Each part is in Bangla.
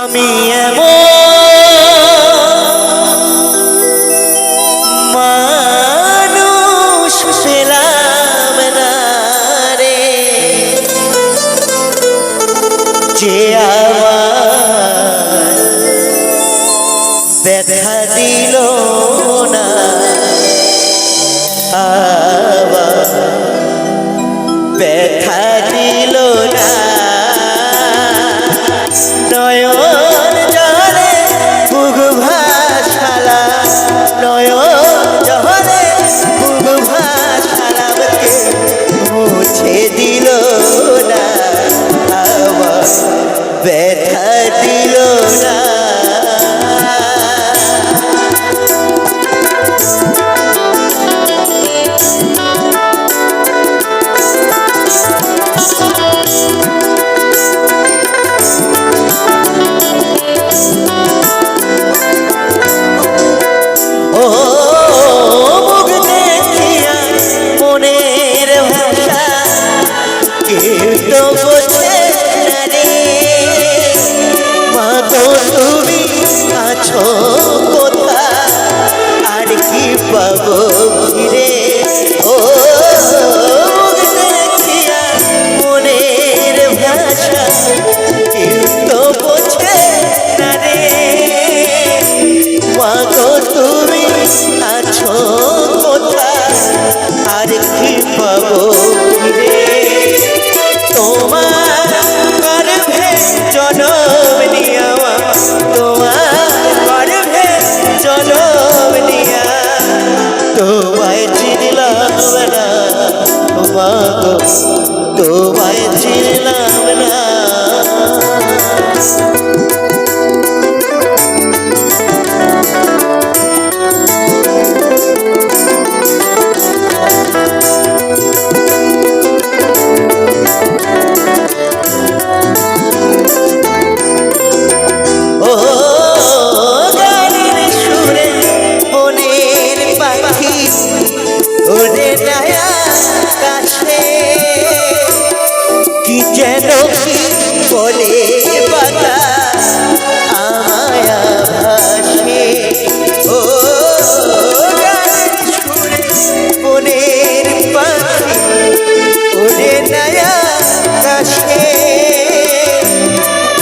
আমি এমন মানুষ পেলাম না রে, যে আমার ব্যথা দিল না, আবার ব্যথা দিল না। নয়ন জলে বুক ভাসালা, নয়ন জলে বুক ভাসালামকে মুছে দিল না, আবার ব্যথা দিল না। তুমি আছো কোথায় আর কি পাবো ফিরে, ও দেখিয়া মনের ভাষা কেউ তো বোঝে না রে। মাগো তুমি আছো কোথায় আর কি পাবো ফিরে, তোমার গর্ভে জনম নিয়া, তোমার গর্ভে জনম নিয়া তোমায় চিনলাম না, মাগো তোমায় চিনলাম না। কি যেন কি বলে বাতাস আমায় ভাসে, ও গানের সুরে মনের পাখি ওরে নয়া কাছে।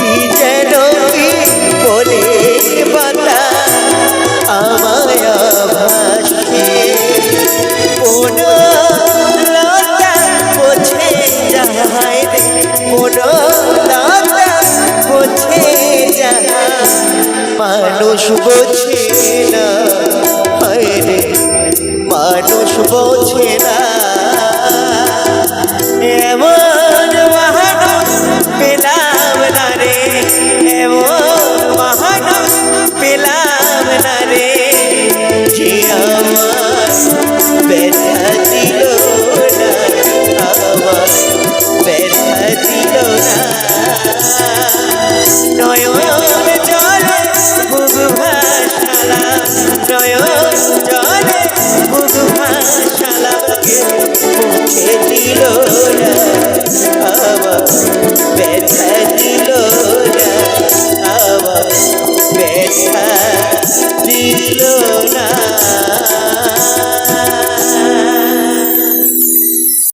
কি যেন কি বলে বাতাস আমায় ভাসে, মানুষ বোঝে না, রে মানুষ বোঝে না। এমন মানুষ পেলাম না রে, এমন মানুষ পেলাম না রে, যে আমার ব্যথা দিল না, আমার ব্যথা দিল না। নয়ন জলে বুক ভাসালা,